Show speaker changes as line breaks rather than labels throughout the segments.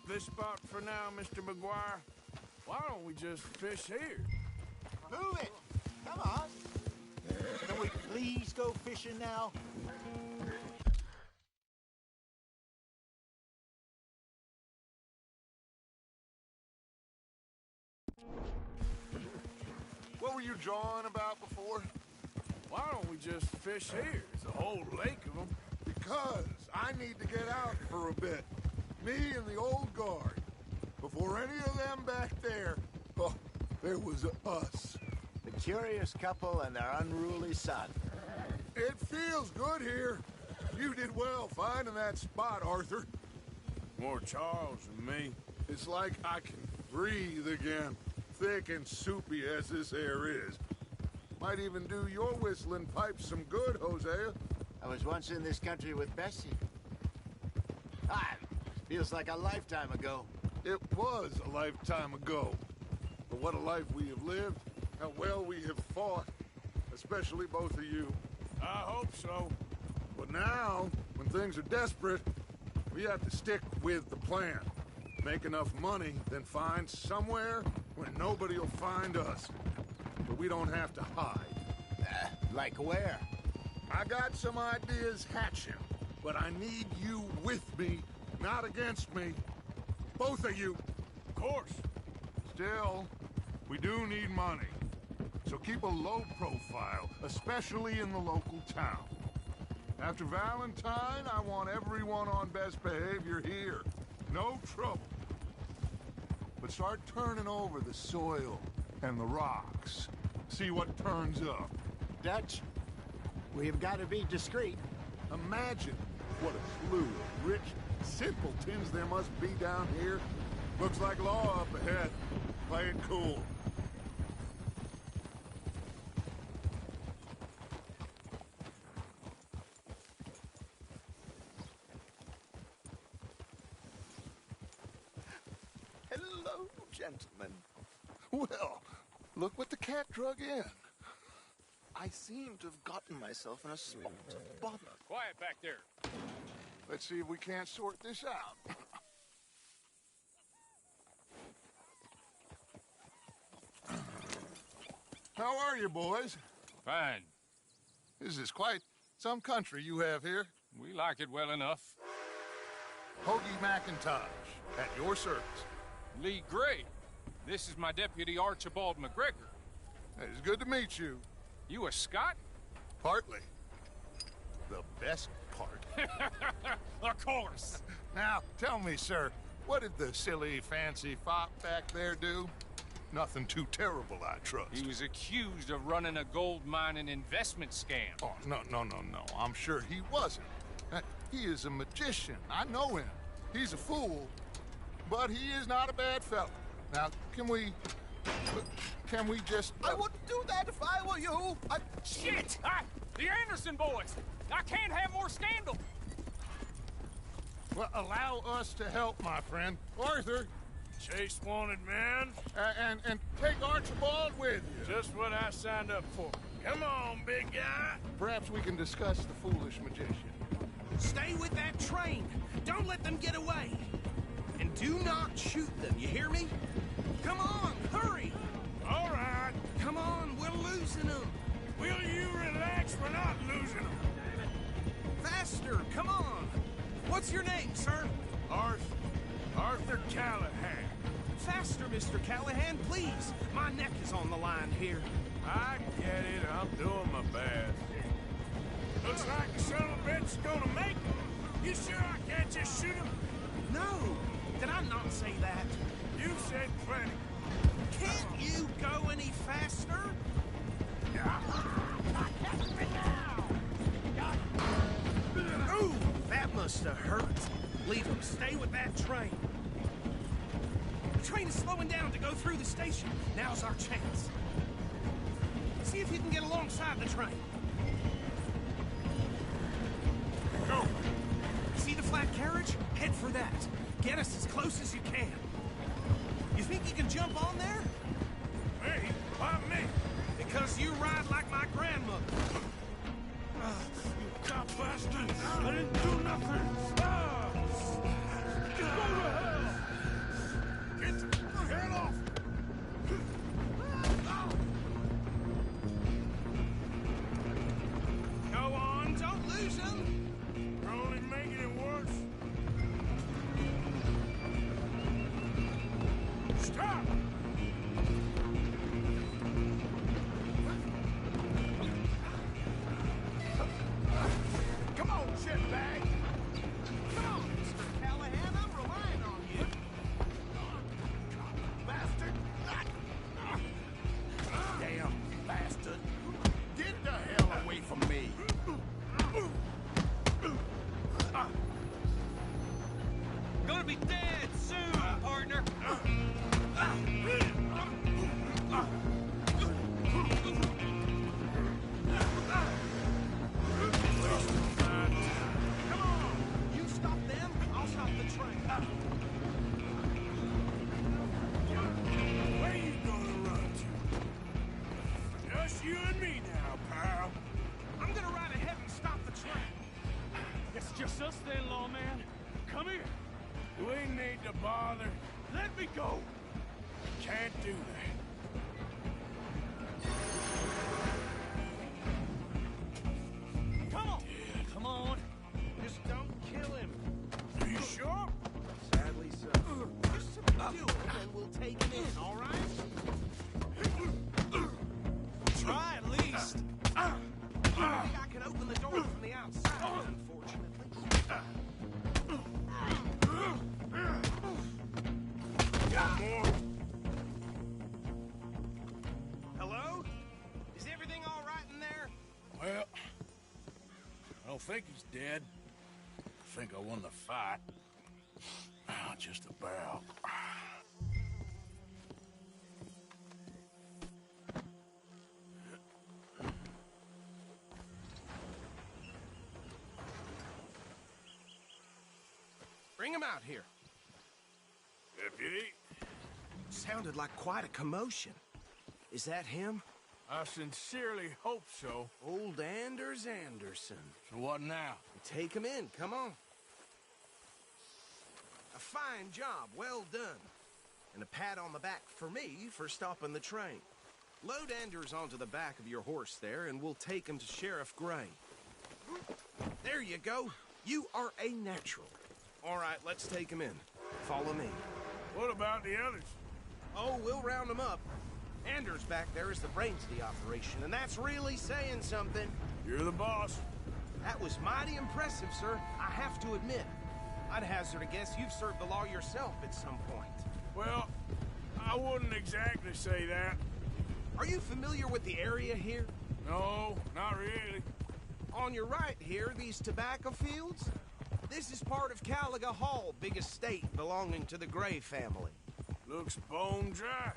this spot for now, Mr. McGuire? Why don't we just fish here?
Move it! Come on! Can we please go fishing now?
What were you drawing about before?
Why don't we just fish here? There's a whole lake of them.
Because I need to get out for a bit. Me and the old guard. Before any of them back there, oh, there was us.
The curious couple and their unruly son.
It feels good here. You did well finding that spot, Arthur.
More Charles than me.
It's like I can breathe again, thick and soupy as this air is. Might even do your whistling pipes some good, Hosea.
I was once in this country with Bessie. Feels like a lifetime ago.
It was a lifetime ago. But what a life we have lived, how well we have fought, especially both of you.
I hope so.
But now, when things are desperate, we have to stick with the plan. Make enough money, then find somewhere where nobody will find us. But we don't have to hide.
Like where?
I got some ideas hatching, but I need you with me, not against me. Both of you.
Of course.
Still, we do need money. So keep a low profile, especially in the local town. After Valentine, I want everyone on best behavior here. No trouble. But start turning over the soil and the rocks. See what turns up.
Dutch, we've got to be discreet.
Imagine what a slew of rich simpletons there must be down here. Looks like law up ahead. Play it cool.
Hello, gentlemen.
Well, look what the cat drug in.
I seem to have gotten myself in a spot of bother.
Quiet back there.
Let's see if we can't sort this out. How are you, boys?
Fine.
This is quite some country you have here.
We like it well enough.
Hoagie McIntosh, at your service.
Lee Gray. This is my deputy Archibald McGregor.
It's good to meet you.
You a Scot?
Partly. The best part.
Of course.
Now, tell me, sir, what did the silly, fancy fop back there do? Nothing too terrible, I trust.
He was accused of running a gold mining investment scam.
Oh, no. I'm sure he wasn't. He is a magician. I know him. He's a fool, but he is not a bad fellow. Now, can we just...
I wouldn't do that if I were you.
Shit! The Anderson boys! I can't have more scandal!
Well, allow us to help, my friend. Arthur,
Chase wanted man.
and take Archibald with you.
Just what I signed up for. Come on, big guy.
Perhaps we can discuss the foolish magician.
Stay with that train. Don't let them get away. And do not shoot them, you hear me? Come on, hurry!
All right.
Come on, we're losing them.
Will you relax? We're not losing them.
Faster, come on. What's your name, sir?
Arthur Callahan.
Faster, Mr. Callahan, please. My neck is on the line here.
I get it. I'm doing my best. Looks like the son of a bitch is gonna make it. You sure I can't just shoot him?
No, did I not say that?
You said plenty.
Can't you go any faster? Ooh, that must have hurt. Leave him. Stay with that train. The train is slowing down to go through the station. Now's our chance. See if you can get alongside the train.
Go.
See the flat carriage? Head for that. Get us as close as you can. You think you can jump on there?
Me? Why me?
Because you ride like my grandmother.
You cop bastard! I didn't do nothing! Go to hell!
Anderson?
You're only making it worse. Stop!
Come on, shitbag! Come on, Mr. Callahan, I'm relying on you. Bastard! Damn bastard! Get the hell away from me!
Gonna be dead soon, partner.
Come on! You stop them, I'll stop the train.
Where you gonna run to? Just you and me now, pal.
I'm gonna ride ahead and stop the train.
It's just us then, lawman. Come here.
We ain't need to bother.
Let me go.
Can't do that.
Come on. Come on.
Just don't kill him.
Are you sure?
Sadly so. Just subdue him and we'll take him in, all right? Try at least. I think I can open the door from the outside, unfortunately.
Got more?
Hello? Is everything all right in there?
Well, I don't think he's dead. I think I won the fight. Just about.
Bring him out here.
Deputy,
Sounded like quite a commotion. Is that him?
I sincerely hope so.
Old Anders Anderson.
So what now?
Take him in, come on. A fine job, well done. And a pat on the back for me for stopping the train. Load Anders onto the back of your horse there, and we'll take him to Sheriff Gray. There you go. You are a natural. All right, let's take him in. Follow me.
What about the others?
Oh, we'll round them up. Anders back there is the brains of the operation, and that's really saying something.
You're the boss.
That was mighty impressive, sir. I have to admit. I'd hazard a guess you've served the law yourself at some point.
Well, I wouldn't exactly say that.
Are you familiar with the area here?
No, not really.
On your right here, these tobacco fields? This is part of Caliga Hall, big estate belonging to the Gray family.
Looks bone dry.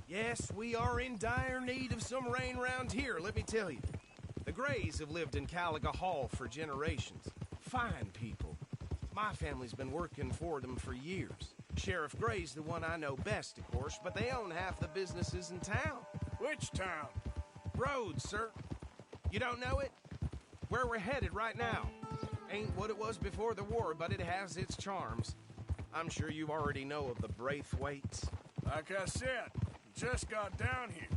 Yes, we are in dire need of some rain round here, let me tell you. The Grays have lived in Caliga Hall for generations. Fine people. My family's been working for them for years. Sheriff Gray's the one I know best, of course, but they own half the businesses in town.
Which town?
Rhodes, sir. You don't know it? Where we're headed right now. Ain't what it was before the war, but it has its charms. I'm sure you already know of the Braithwaites.
Like I said, just got down here.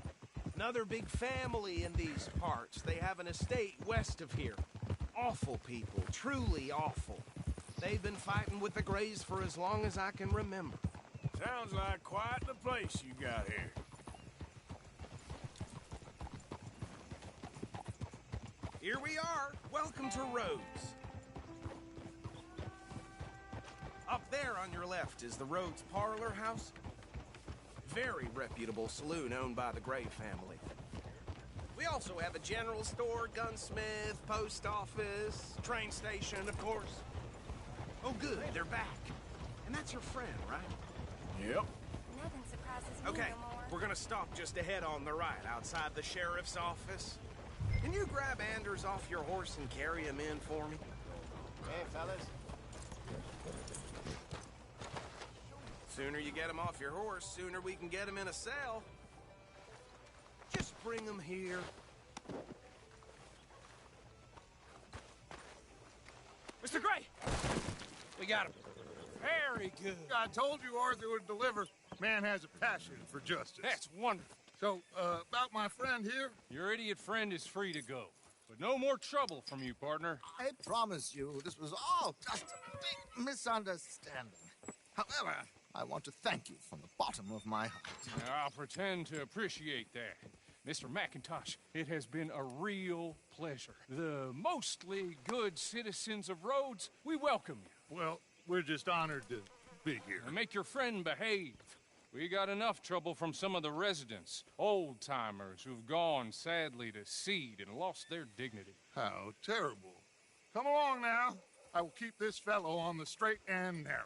Another big family in these parts. They have an estate west of here. Awful people, truly awful. They've been fighting with the Grays for as long as I can remember.
Sounds like quite the place you got here.
Here we are. Welcome to Rhodes. Up there on your left is the Rhodes Parlor House. Very reputable saloon owned by the Gray family. We also have a general store, gunsmith, post office, train station, of course. Oh, good, they're back. And that's your friend, right?
Yep.
Nothing surprises me
Okay,
no more.
we're gonna stop just ahead on the right, outside the sheriff's office. Can you grab Anders off your horse and carry him in for me?
Hey, fellas.
Sooner you get him off your horse, sooner we can get him in a cell. Just bring him here.
Mr. Gray! We got him. Very good.
I told you Arthur would deliver. Man has a passion for justice.
That's wonderful.
So, about my friend here?
Your idiot friend is free to go. But But no more trouble from you, partner.
I promise you this was all just a big misunderstanding. However, I want to thank you from the bottom of my heart.
I'll pretend to appreciate that. Mr. McIntosh, it has been a real pleasure. The mostly good citizens of Rhodes, we welcome you.
Well, we're just honored to be here.
And make your friend behave. We got enough trouble from some of the residents, old-timers who've gone, sadly, to seed and lost their dignity.
How terrible. Come along now. I will keep this fellow on the straight and narrow.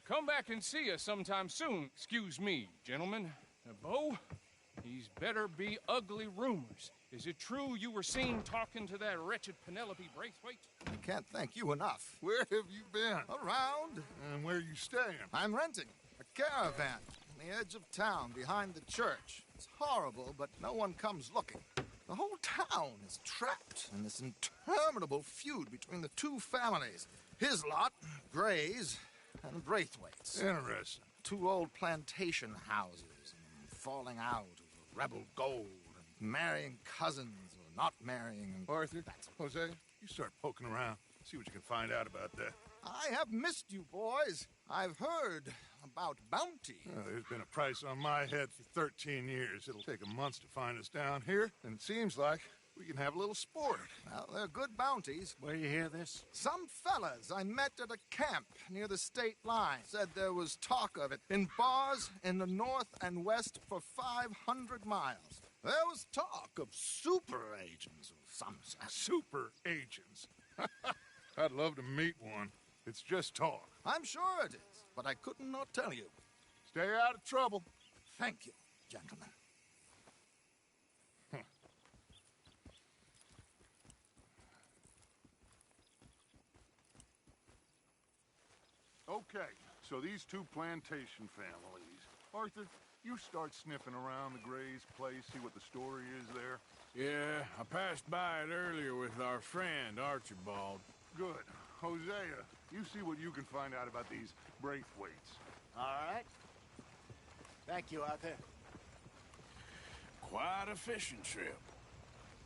Come back and see us sometime soon. Excuse me, gentlemen. Bo, these better be ugly rumors. Is it true you were seen talking to that wretched Penelope Braithwaite?
I can't thank you enough.
Where have you been?
Around.
And where are you staying?
I'm renting a caravan on the edge of town behind the church. It's horrible, but no one comes looking. The whole town is trapped in this interminable feud between the two families. His lot, Gray's, and Braithwaite's.
Interesting.
Two old plantation houses, and falling out over rebel gold, and marrying cousins or not marrying. And
Arthur, Jose, you start poking around. See what you can find out about that.
I have missed you, boys. I've heard about bounty.
There's been a price on my head for 13 years. It'll take a month to find us down here, and it seems like we can have a little sport.
Well, they're good bounties.
Where you hear this?
Some fellas I met at a camp near the state line said there was talk of it in bars in the north and west for 500 miles. There was talk of super agents of some sort.
Super agents. I'd love to meet one. It's just talk.
I'm sure it is, but I couldn't not tell you.
Stay out of trouble.
Thank you, gentlemen.
Okay, so these two plantation families. Arthur, you start sniffing around the Gray's place, see what the story is there.
Yeah, I passed by it earlier with our friend, Archibald.
Good. Hosea, you see what you can find out about these Braithwaites.
All right. Thank you, Arthur.
Quite a fishing trip.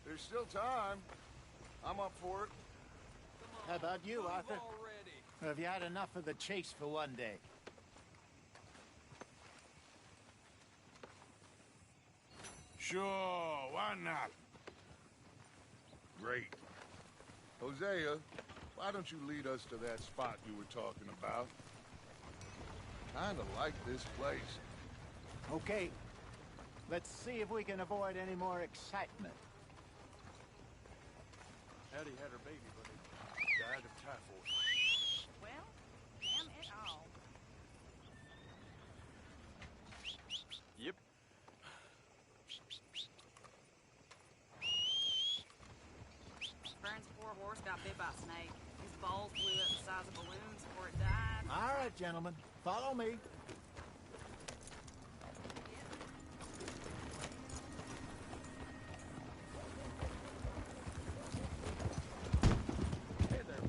There's still time. I'm up for it.
How about you, Arthur? Or have you had enough of the chase for one day?
Sure, why not?
Great. Hosea, why don't you lead us to that spot you were talking about? Kinda like this place.
Okay. Let's see if we can avoid any more excitement.
Addie had her baby, but it died of typhoid.
Well, damn it all.
Yep.
Burns' poor horse got bit by a snake. His balls blew up the size of balloons before it died.
All right, gentlemen. Follow me.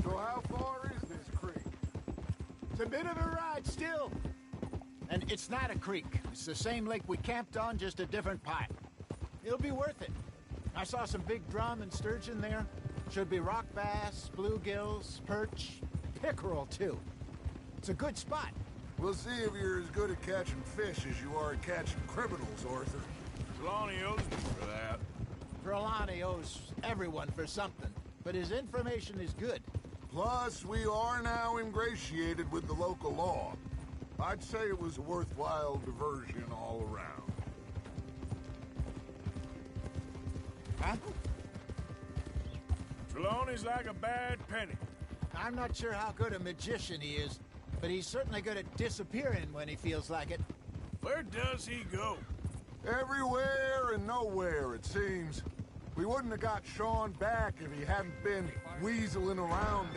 So how far is this creek?
It's a bit of a ride still. And it's not a creek. It's the same lake we camped on, just a different pipe. It'll be worth it. I saw some big drum and sturgeon there. Should be rock bass, bluegills, perch, pickerel, too. It's a good spot.
We'll see if you're as good at catching fish as you are at catching criminals, Arthur.
Trelawney owes me for that.
Trelawney owes everyone for something, but his information is good.
Plus, we are now ingratiated with the local law. I'd say it was a worthwhile diversion all around.
Huh?
Trelawney's like a bad penny.
I'm not sure how good a magician he is, but he's certainly good at disappearing when he feels like it.
Where does he go?
Everywhere and nowhere, it seems. We wouldn't have got Sean back if he hadn't been weaseling around.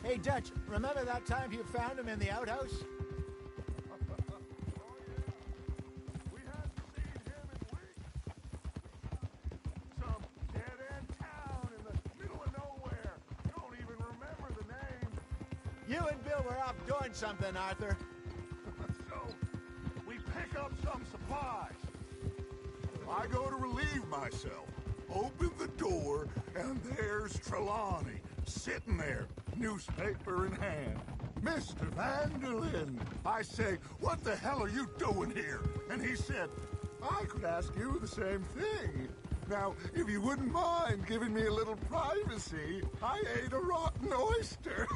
Hey, Dutch, remember that time you found him in the outhouse?
We hadn't seen him in weeks. Some dead-end town in the middle of nowhere. Don't even remember the name.
You and Bill were off doing something, Arthur.
So, we pick up some supplies. I go to relieve myself. open the door, and there's Trelawney, sitting there, newspaper in hand. Mr. Vanderlyn, I say, what the hell are you doing here? And he said, I could ask you the same thing. Now, if you wouldn't mind giving me a little privacy, I ate a rotten oyster.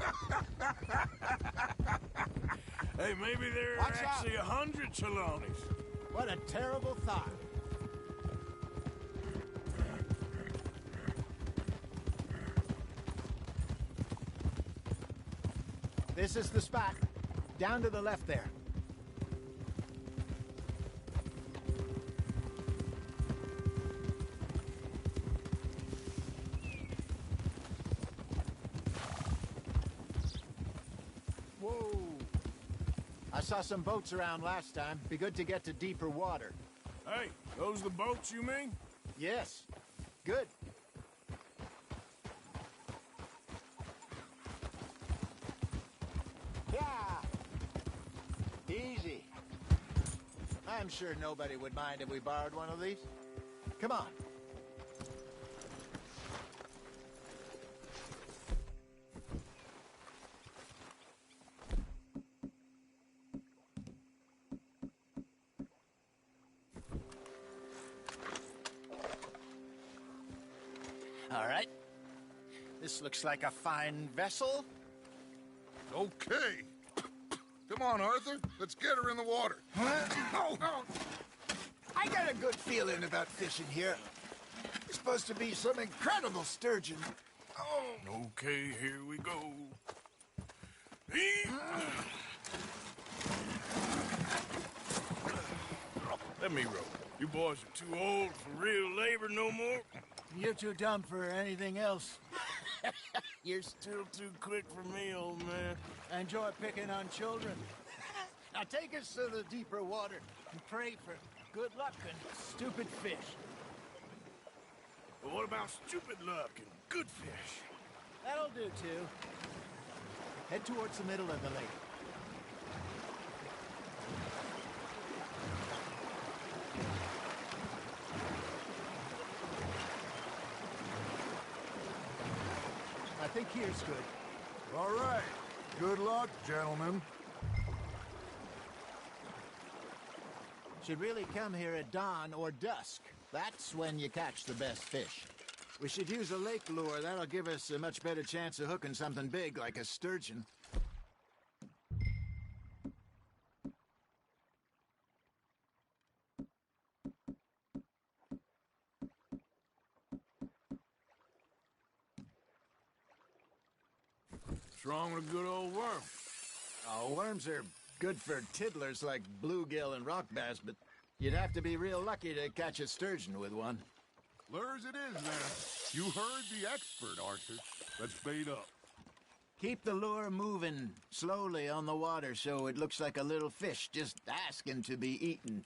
Hey, maybe there are
Watch out.
actually 100 Trelawneys.
What a terrible thought. This is the spot. Down to the left there. Whoa. I saw some boats around last time. Be good to get to deeper water.
Hey, those the boats you mean?
Yes. Good. Yeah. Easy. I'm sure nobody would mind if we borrowed one of these. Come on. All right. This looks like a fine vessel.
Okay. Come on, Arthur. Let's get her in the water.
Oh, I got a good feeling about fishing here. It's supposed to be some incredible sturgeon.
Okay, here we go. Let me row. You boys are too old for real labor no more.
You're too dumb for anything else.
You're still too quick for me, old man.
I enjoy picking on children. Now take us to the deeper water and pray for good luck and stupid fish.
But what about stupid luck and good fish?
That'll do, too. Head towards the middle of the lake. I think here's good.
All right. Good luck, gentlemen.
Should really come here at dawn or dusk. That's when you catch the best fish. We should use a lake lure. That'll give us a much better chance of hooking something big like a sturgeon.
What's wrong with a good old worm?
Oh, worms are good for tiddlers like bluegill and rock bass, but you'd have to be real lucky to catch a sturgeon with one.
Lures it is, then. You heard the expert, Arthur. Let's bait up.
Keep the lure moving slowly on the water so it looks like a little fish just asking to be eaten.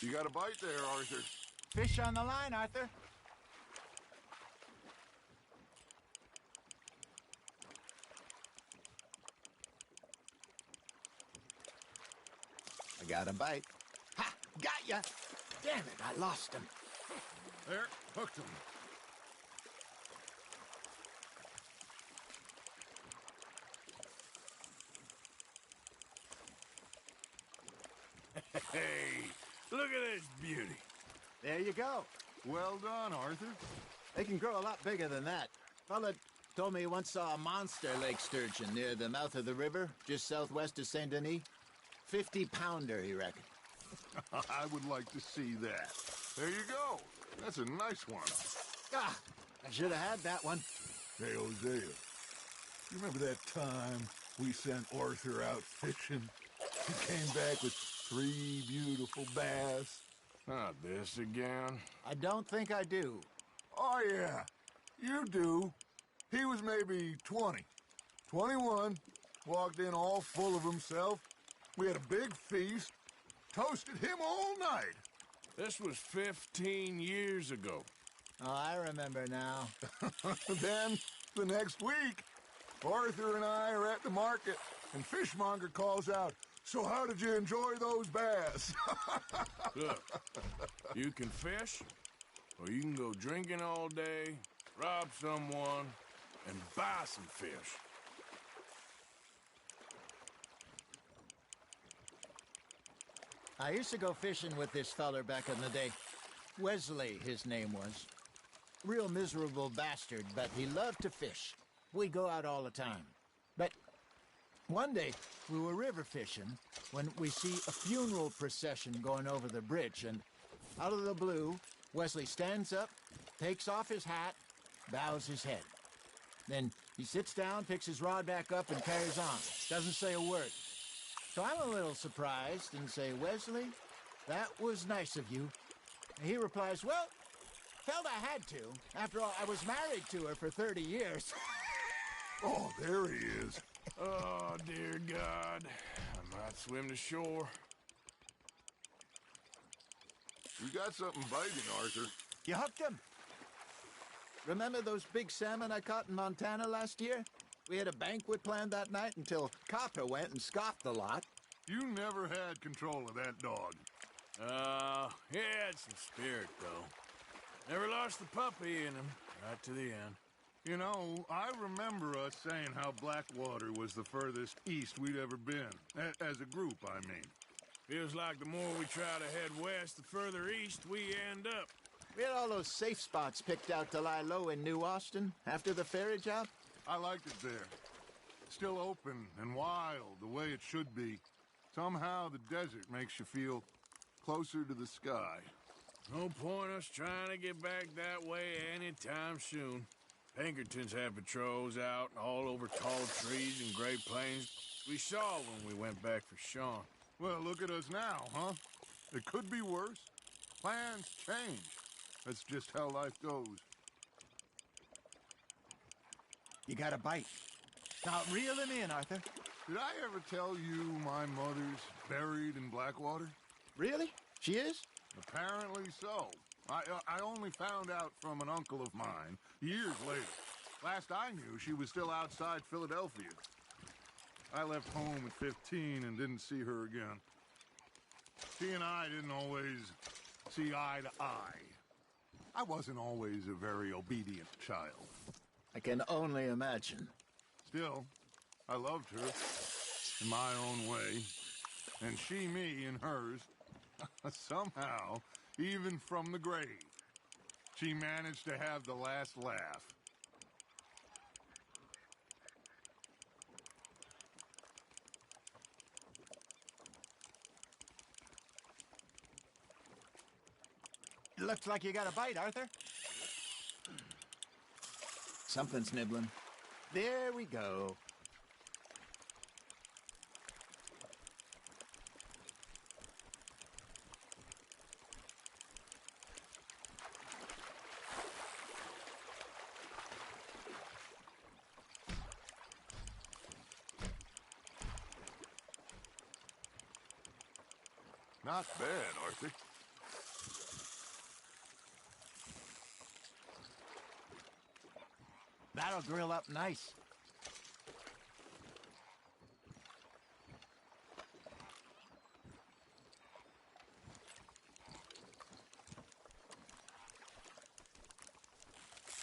You got a bite there, Arthur.
Fish on the line, Arthur. I got a bite. Ha! Got ya! Damn it, I lost him.
There, hooked him.
Hey, look at this beauty.
There you go.
Well done, Arthur.
They can grow a lot bigger than that. Fella told me he once saw a monster lake sturgeon near the mouth of the river, just southwest of Saint Denis. 50-pounder, he reckoned.
I would like to see that. There you go. That's a nice one.
Ah, I should have had that one.
Hey, Hosea. You remember that time we sent Arthur out fishing? He came back with 3 beautiful bass.
Not this again.
I don't think I do.
Oh, yeah. You do. He was maybe 20. 21. Walked in all full of himself. We had a big feast. Toasted him all night.
This was 15 years ago.
Oh, I remember now.
Then, the next week, Arthur and I are at the market, and Fishmonger calls out, "So how did you enjoy those bass?"
Look, you can fish, or you can go drinking all day, rob someone, and buy some fish.
I used to go fishing with this feller back in the day. Wesley, his name was. Real miserable bastard, but he loved to fish. We go out all the time. But one day, we were river fishing when we see a funeral procession going over the bridge, and out of the blue, Wesley stands up, takes off his hat, bows his head. Then he sits down, picks his rod back up, and carries on. Doesn't say a word. So I'm a little surprised and say, "Wesley, that was nice of you." And he replies, "Well, felt I had to. After all, I was married to her for 30 years.
Oh, there he is.
Oh, dear God. I might swim to shore.
You got something biting, Arthur.
You hooked him. Remember those big salmon I caught in Montana last year? We had a banquet planned that night until Copper went and scoffed the lot.
You never had control of that dog.
He had some spirit, though. Never lost the puppy in him, right to the end.
You know, I remember us saying how Blackwater was the furthest east we'd ever been. As a group, I mean.
Feels like the more we try to head west, the further east we end up.
We had all those safe spots picked out to lie low in New Austin after the ferry job.
I liked it there. Still open and wild, the way it should be. Somehow the desert makes you feel closer to the sky.
No point us trying to get back that way anytime soon. Pinkertons had patrols out all over tall trees and Great Plains. We saw when we went back for Sean.
Well, look at us now, huh? It could be worse. Plans change. That's just how life goes.
You got a bite. Now reel him in, Arthur.
Did I ever tell you my mother's buried in Blackwater?
Really? She is?
Apparently so. I only found out from an uncle of mine years later. Last I knew, she was still outside Philadelphia. I left home at 15 and didn't see her again. She and I didn't always see eye to eye. I wasn't always a very obedient child.
I can only imagine.
Still, I loved her in my own way, and she me in hers. Somehow, even from the grave, she managed to have the last laugh.
It looks like you got a bite, Arthur. Something's nibbling. There we go.
Not bad, Arthur.
That'll grill up nice.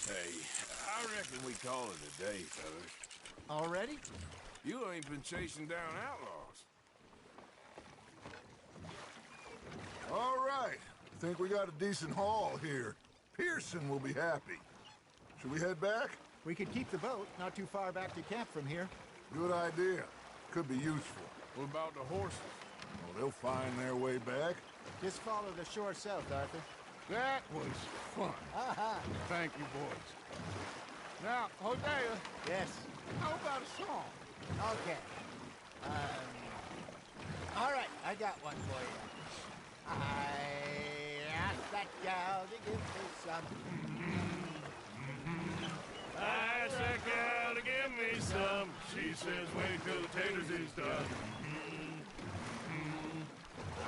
Hey, I reckon we call it a day, fellas.
Already?
You ain't been chasing down outlaws.
All right. I think we got a decent haul here. Pearson will be happy. Should we head back?
We could keep the boat not too far back to camp from here.
Good idea. Could be useful.
What about the horses?
Well, they'll find their way back.
Just follow the shore south, Arthur.
That was fun.
Aha!
Thank you, boys. Now, Hosea,
Yes.
how about a song?
Okay. All right, I got one for you. I asked that gal to give me some.
I asked that gal to give me some. She says, wait till the taters is done.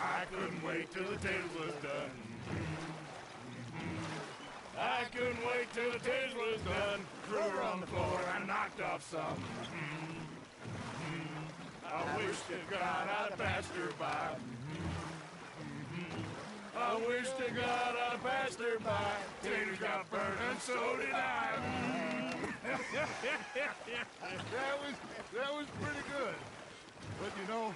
I couldn't wait till the taters was done. I couldn't wait till the tiz was done. Threw her on the floor and knocked off some. I wish to God I'd passed her by. I wish to God I'd passed her by. Taters got burned and so did I.
That was pretty good. But you know,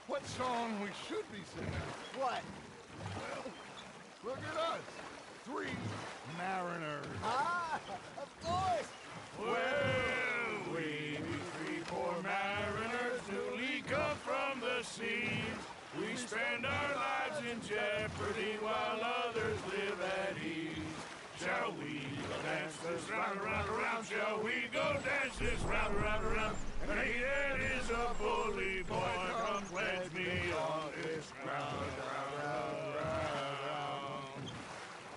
what song we should be singing?
What?
Well, look at us. 3 mariners.
Ah, of course.
Well, we be 3 poor mariners newly come from the seas. We spend our lives in jeopardy while others live at ease. Shall we go dance this round, around, around? Shall we go dance this round, around, around? And he that is a bully boy, come pledge me on this ground, round, round.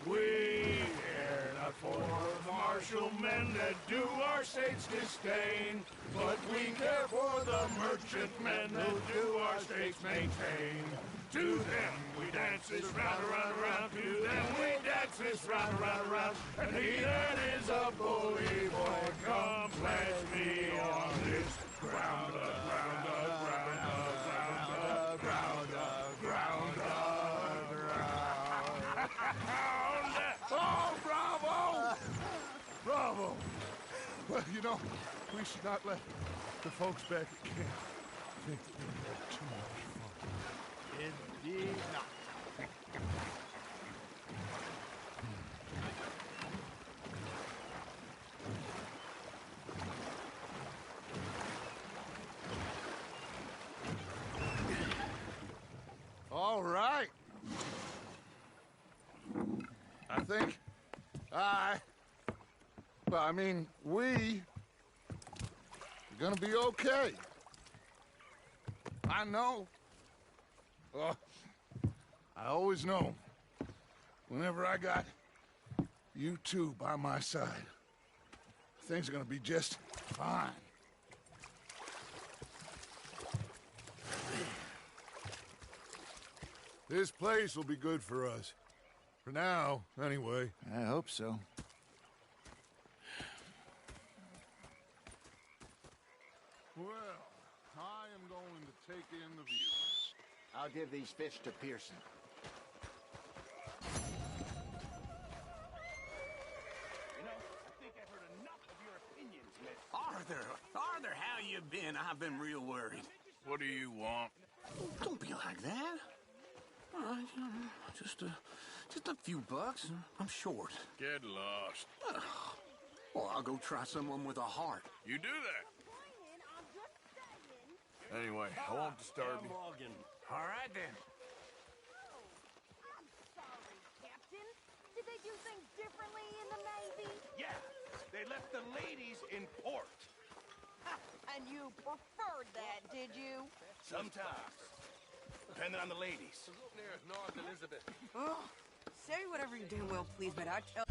We care not for martial men that do our states disdain, but we care for the merchant men who do our states maintain. To them we dance this round, around, around. To them we dance this round, around, around. And he that is a bully boy, come pledge me on this ground, ground, ground, ground, ground, ground, ground.
Oh, bravo! Bravo! Well, you know, we should not let the folks back at camp think that we had too much fun.
Indeed not.
All right. I think we're gonna be okay. I know. I always know. Whenever I got you two by my side, things are gonna be just fine. This place will be good for us. For now, anyway.
I hope so.
Well, I am going to take in the view.
I'll give these fish to Pearson.
You know, I think I've heard enough of your opinions, miss.
Arthur, how you been? I've been real worried.
What do you want?
Don't be like that. All right, just a few bucks. I'm short.
Get lost.
Well, I'll go try someone with a heart.
You do that. Anyway, I won't disturb you.
Morgan. All right, then.
I'm sorry, Captain. Did they do things differently in the Navy?
Yeah, they left the ladies in port.
And you preferred that, did you?
Sometimes. Depending on the ladies.
Near North Elizabeth.
Oh, say whatever you damn well please, but I tell...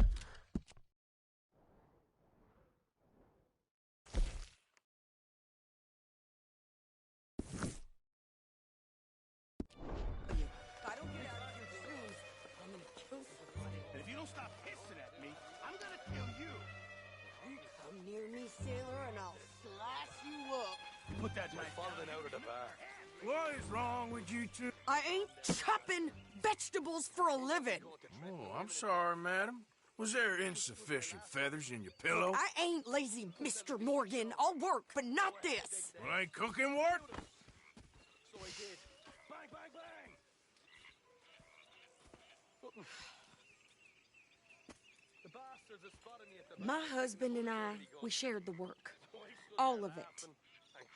If I don't get out of here soon, I'm gonna kill somebody.
And if you don't stop hissing at me, I'm gonna kill you.
Come near me, sailor, and I'll slice you up.
Put that knife down.
out of the bar.
What is wrong with you two?
I ain't chopping vegetables for a living.
Oh, I'm sorry, madam. Was there insufficient feathers in your pillow?
I ain't lazy, Mr. Morgan. I'll work, but not this.
Well, ain't cooking work?
So I did. Bang, bang, bang! The bastards have spotted me at the...
My husband and I, we shared the work. All of it.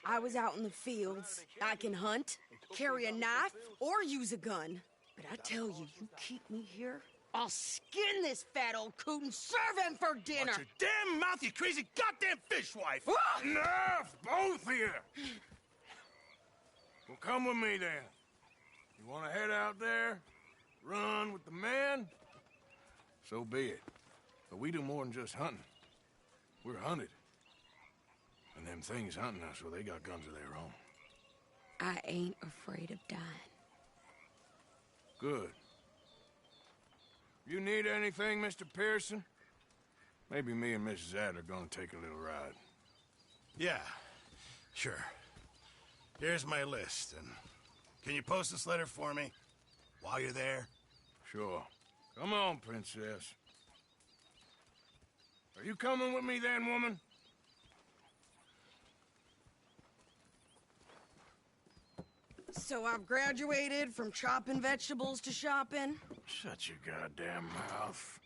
I was out in the fields. I can hunt, carry a knife, or use a gun. But I tell you, you keep me here, I'll skin this fat old coot and serve him for dinner.
Watch your damn mouth, you crazy goddamn fishwife!
Enough, both of you! Well, come with me, then. You want to head out there, run with the men? So be it. But we do more than just hunting. We're hunted. And them things hunting us, well, they got guns of their own.
I ain't afraid of dying.
Good. You need anything, Mr. Pearson? Maybe me and Mrs. Adler gonna take a little ride.
Yeah, sure. Here's my list, and can you post this letter for me while you're there?
Sure. Come on, Princess. Are you coming with me then, woman?
So I've graduated from chopping vegetables to shopping?
Shut your goddamn mouth.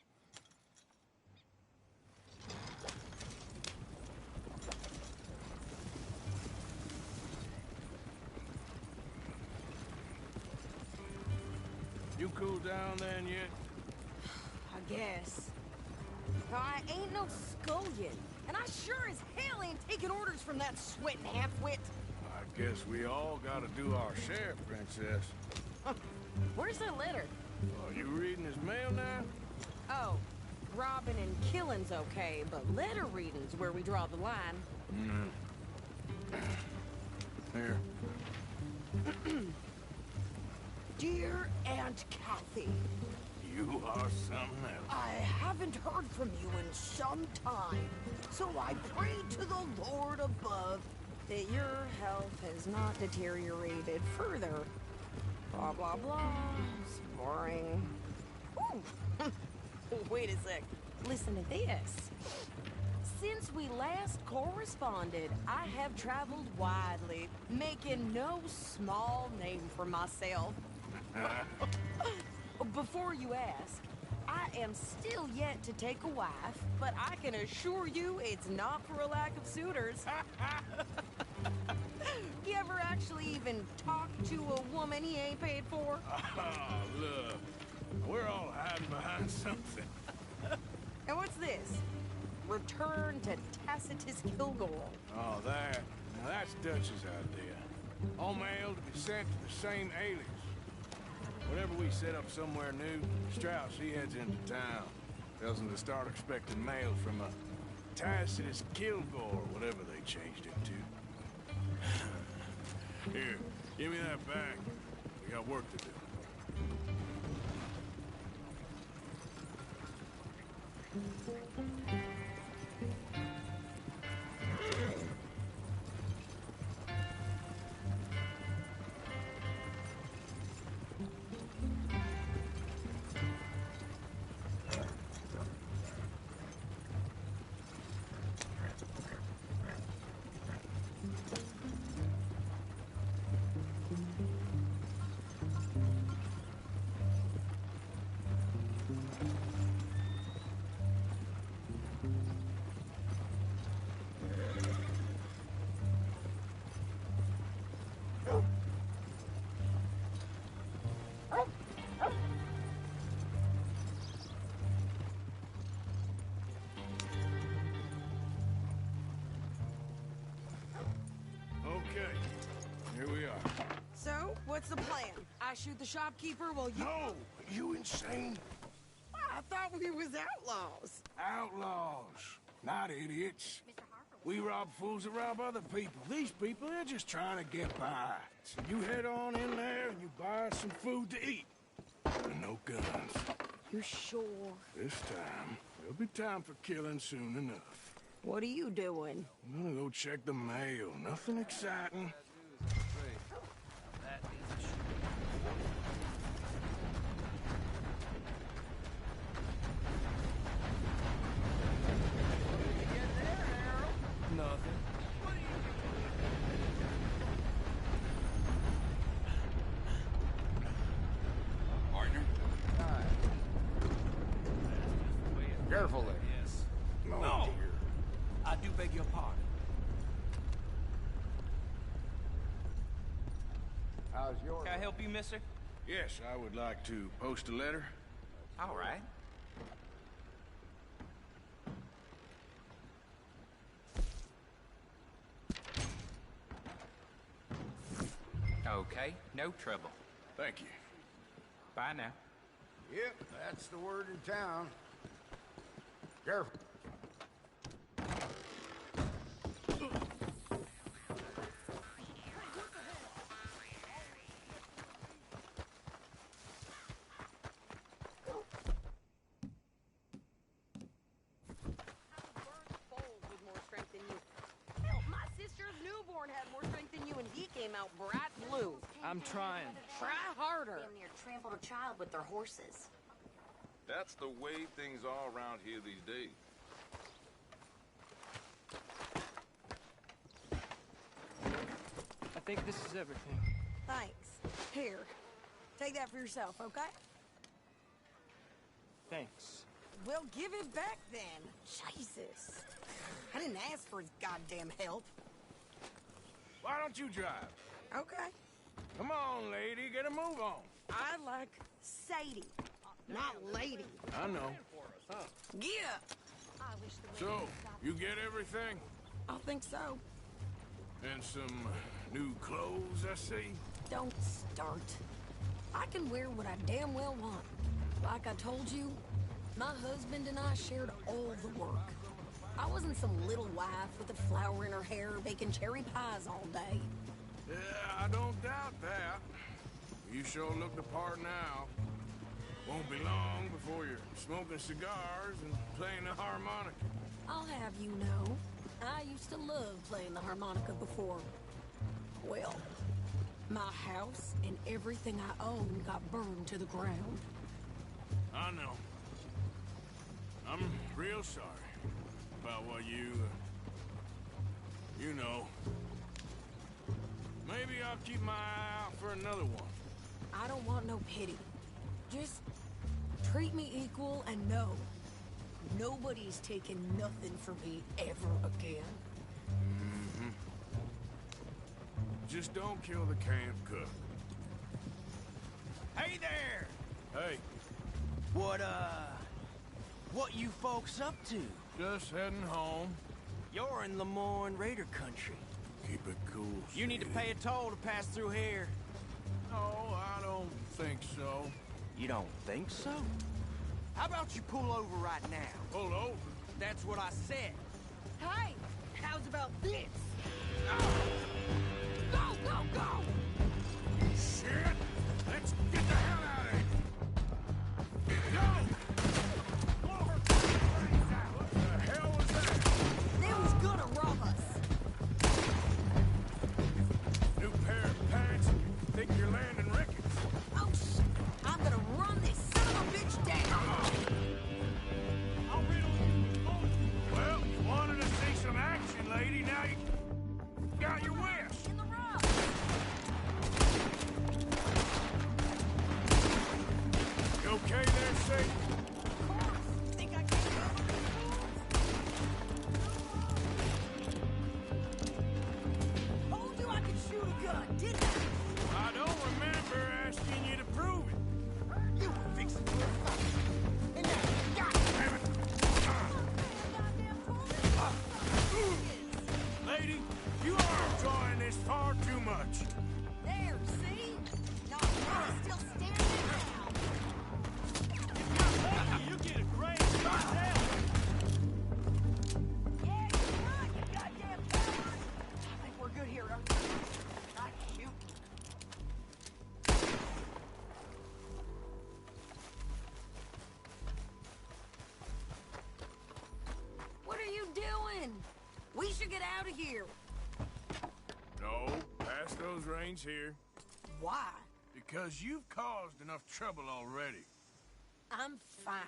You cool down then yet?
I guess. I ain't no scullion, and I sure as hell ain't taking orders from that sweating half-wit.
I guess we all gotta do our share, Princess.
Where's that letter?
Are you reading his mail now?
Oh, robbing and killing's okay, but letter reading's where we draw the line.
Here.
Dear Aunt Kathy,
You are something else.
I haven't heard from you in some time, so I pray to the Lord above that your health has not deteriorated further. Blah, blah, blah. It's boring. Ooh. Wait a sec. Listen to this. Since we last corresponded, I have traveled widely, making no small name for myself. Before you ask, I am still yet to take a wife, but I can assure you it's not for a lack of suitors. You ever actually even talk to a woman he ain't paid for?
Oh, look. We're all hiding behind something.
And what's this? Return to Tacitus Kilgore.
Oh, that. Now that's Dutch's idea. All mail to be sent to the same alias. Whenever we set up somewhere new, Strauss, he heads into town. Tells them to start expecting mail from a Tacitus Kilgore, whatever they changed it to. Here, give me that bag. We got work to do. Okay, here we are.
So, what's the plan? I shoot the shopkeeper while you...
No! You insane?
I thought we was outlaws.
Outlaws, not idiots. We rob fools that rob other people. These people, they're just trying to get by. So you head on in there and you buy us some food to eat. And no guns.
You sure?
This time, there'll be time for killing soon enough.
What are you doing?
I'm gonna go check the mail. Nothing exciting.
Nothing.
Partner? Careful there.
Yes.
Oh,
No.
dear.
I do beg your pardon.
How's your...
Can I help you, mister?
Yes, I would like to post a letter.
All right. Okay, no trouble.
Thank you.
Bye now.
Yep, that's the word in town. Careful.
out bright blue.
I'm trying.
Try harder.
Damn near trampled a child with their horses.
That's the way things are around here these days.
I think this is everything.
Thanks. Here, take that for yourself, okay?
Thanks.
Well, give it back then. Jesus. I didn't ask for his goddamn help.
Why don't you drive?
Okay.
Come on, lady, get a move on.
I like Sadie, not lady.
I know.
Get up.
So, you get everything?
I think so.
And some new clothes, I see?
Don't start. I can wear what I damn well want. Like I told you, my husband and I shared all the work. I wasn't some little wife with a flower in her hair baking cherry pies all day.
Yeah, I don't doubt that. You sure look the part now. Won't be long before you're smoking cigars and playing the harmonica.
I'll have you know, I used to love playing the harmonica before. Well, my house and everything I owned got burned to the ground.
I know. I'm real sorry about what you know. Maybe I'll keep my eye out for another one.
I don't want no pity. Just treat me equal and know nobody's taking nothing from me ever again.
Mm-hmm. Just don't kill the camp cook.
Hey there!
Hey,
What you folks up to?
just heading home.
You're in Lemoyne Raider country.
Keep it cool.
You need to
Sadie.
pay a toll to pass through here.
No, I don't think so.
You don't think so? How about you pull over right now?
Pull over.
That's what I said.
Hey, how's about this? Go, go, go!
Shit! Let's get the hell out of here! Go! What the hell was that?
They was gonna rob us.
New pair of pants? Think you're landing Ricketts?
Oh, shit. I'm gonna run this son of a bitch down.
Well, you wanted to see some action, lady. Now you got your wish.
In the rough.
You okay there, Sadie?
Of course. Think I can't handle this? Told you I could shoot a gun, didn't I?
I don't remember asking you to prove it.
You were fixing to a fight. And now you got it.
Damn it. Lady, you are enjoying this far too much.
There, see? Not really still standing now.
You get a great yourself.
Yeah, you're right, you goddamn coward. I think we're good here, don't you? Not shoot. What are you doing? We should get out of here.
No, pass those reins here.
Why?
Because you've caused enough trouble already.
I'm fine.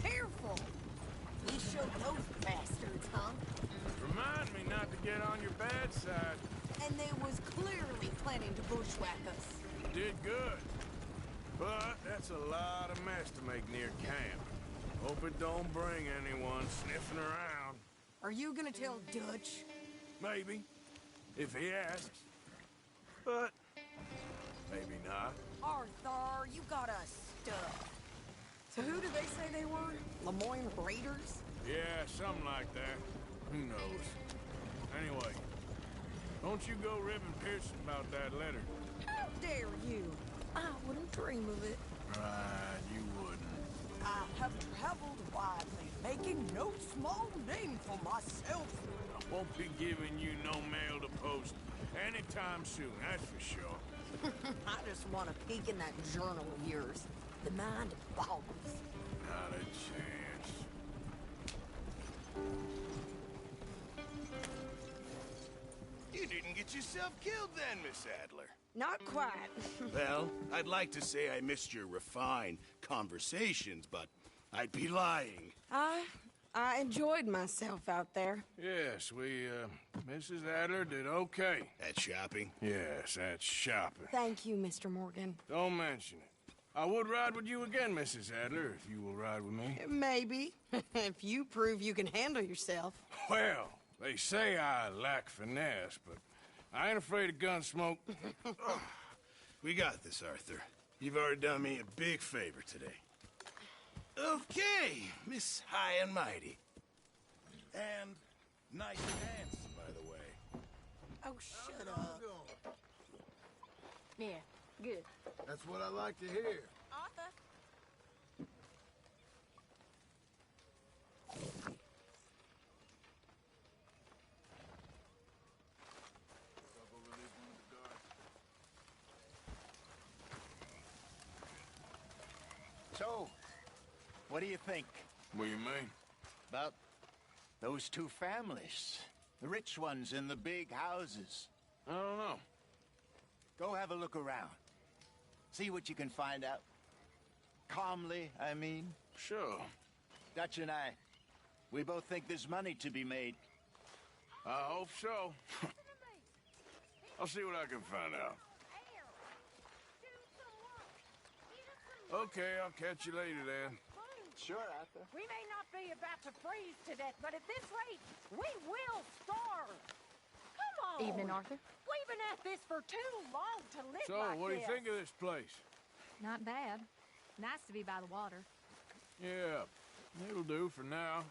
Careful! We showed those bastards, huh?
Remind me not to get on your bad side.
And they was clearly planning to bushwhack us.
Did good. But that's a lot of mess to make near camp. Hope it don't bring anyone sniffing around.
Are you gonna tell Dutch?
Maybe. If he asks. But maybe not.
Arthur, you got us stuck. So who did they say they were? Lemoyne Raiders?
Yeah, something like that. Who knows? Anyway, don't you go ribbing Pearson about that letter.
How dare you? I wouldn't dream of it.
Right, you wouldn't.
I have traveled widely, making no small name for myself.
I won't be giving you no mail to post anytime soon, that's for sure.
I just want to peek in that journal of yours. The mind boggles.
Not a chance.
You
You didn't get yourself killed then, Miss Adler.
Not quite.
Well, I'd like to say I missed your refined conversations, but I'd be lying.
I enjoyed myself out there.
Yes, Mrs. Adler did okay.
At shopping?
Yes, that's shopping.
Thank you, Mr. Morgan.
Don't mention it. I would ride with you again, Mrs. Adler, if you will ride with me.
Maybe. If you prove you can handle yourself.
Well, they say I lack finesse, but I ain't afraid of gun smoke.
We got this, Arthur. You've already done me a big favor today. Okay, Miss High and Mighty. And nice dance, by the way.
Oh, shut up.
Yeah, good.
That's what I like to hear.
Arthur.
So, what do you think
What do you mean?
about those two families? The rich ones in the big houses.
I don't know.
Go have a look around. See what you can find out. Calmly, I mean.
Sure.
Dutch and I, we both think there's money to be made.
I hope so. I'll see what I can find out. Okay, I'll catch you later then.
Sure, Arthur.
We may not be about to freeze to death, but at this rate, we will starve. Come on.
Evening, Arthur.
We've been at this for too long to live
So,
like
what do you
this.
think of this place?
Not bad. Nice to be by the water.
Yeah, it'll do for now.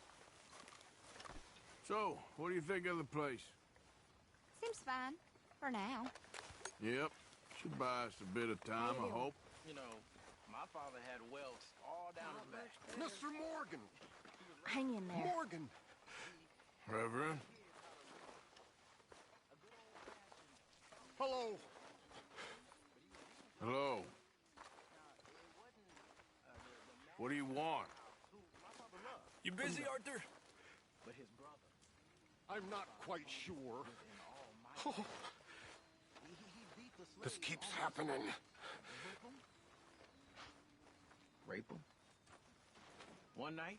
So, what do you think of the place?
Seems fine. For now.
Yep, should buy us a bit of time, I hope.
You know, my father had welts all down his back.
Mr. Morgan!
Hang in there.
Morgan!
Reverend?
Hello.
Hello. What do you want?
You busy, Arthur?
But his brother,
I'm not quite sure. This keeps happening.
rape him. One night,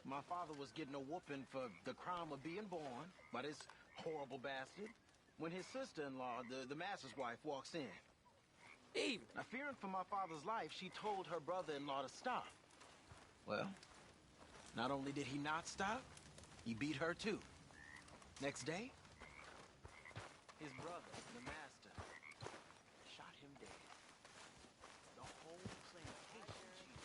my father was getting a whooping for the crime of being born by this horrible bastard when his sister-in-law, the master's wife, walks in. Eve, now fearing for my father's life, she told her brother-in-law to stop. Well, not only did he not stop, he beat her too. Next day, his brother, the master, shot him dead. The whole plantation cheated.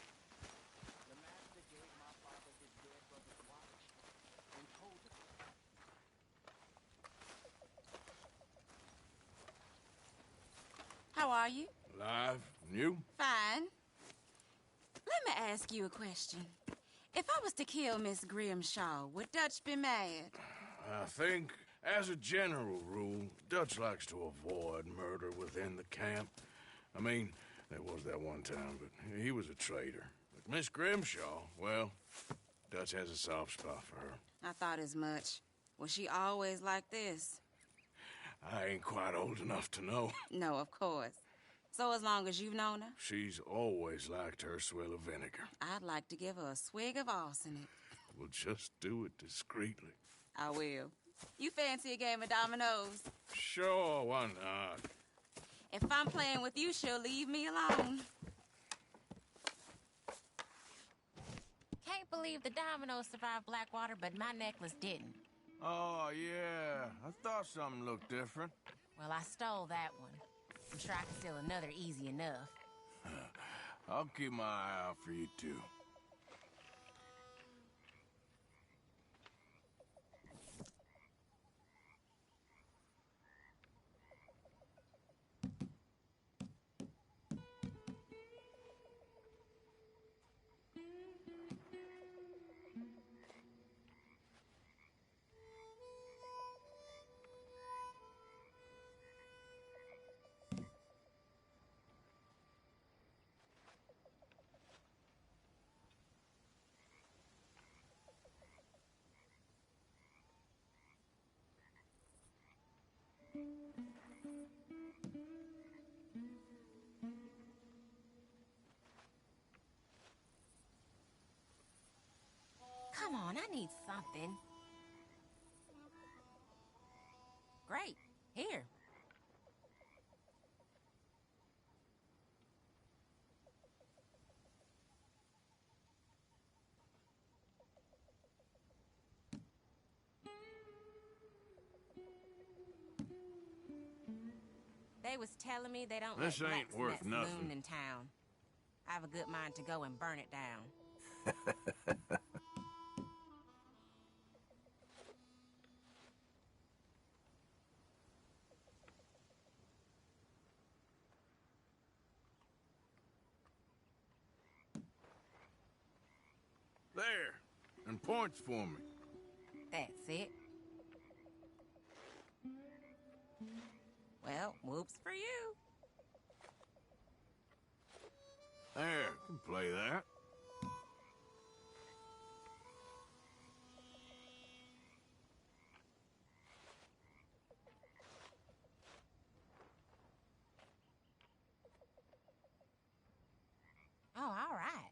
The master gave my father his dead brother's watch and told him.
How are you?
Alive? And you?
Fine. Let me ask you a question. If I was to kill Miss Grimshaw, would Dutch be mad?
I think, as a general rule, Dutch likes to avoid murder within the camp. I mean, there was that one time, but he was a traitor. But Miss Grimshaw, well, Dutch has a soft spot for her.
I thought as much. Was she always like this?
I ain't quite old enough to know.
No, of course. So as long as you've known her?
She's always liked her swill of vinegar.
I'd like to give her a swig of arsenic.
We'll just do it discreetly.
I will. You fancy a game of dominoes?
Sure, why not?
If I'm playing with you, she'll leave me alone.
Can't believe the dominoes survived Blackwater, but my necklace didn't.
Oh, yeah. I thought something looked different.
Well, I stole that one. I'm sure I can steal another easy enough.
I'll keep my eye out for you, too.
and I need something. Great. Here. They was telling me they don't
This
let
ain't
blacksmiths
worth nothing.
loon in town. I have a good mind to go and burn it down.
There, and points for me.
That's it. Well, whoops for you.
There, can play that.
Oh, all right.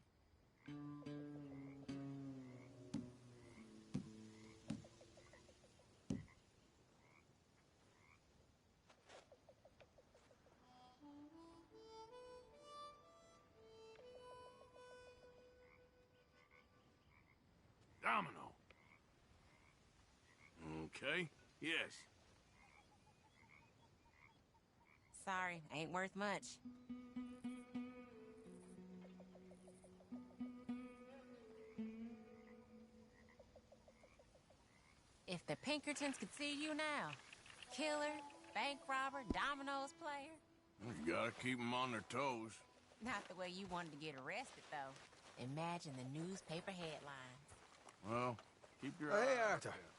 Domino. Okay, yes.
Sorry, ain't worth much. If the Pinkertons could see you now. Killer, bank robber, dominoes player.
You gotta keep them on their toes.
Not the way you wanted to get arrested, though. Imagine the newspaper headlines.
Well, keep your
Hey,
eye out
Arthur.
there.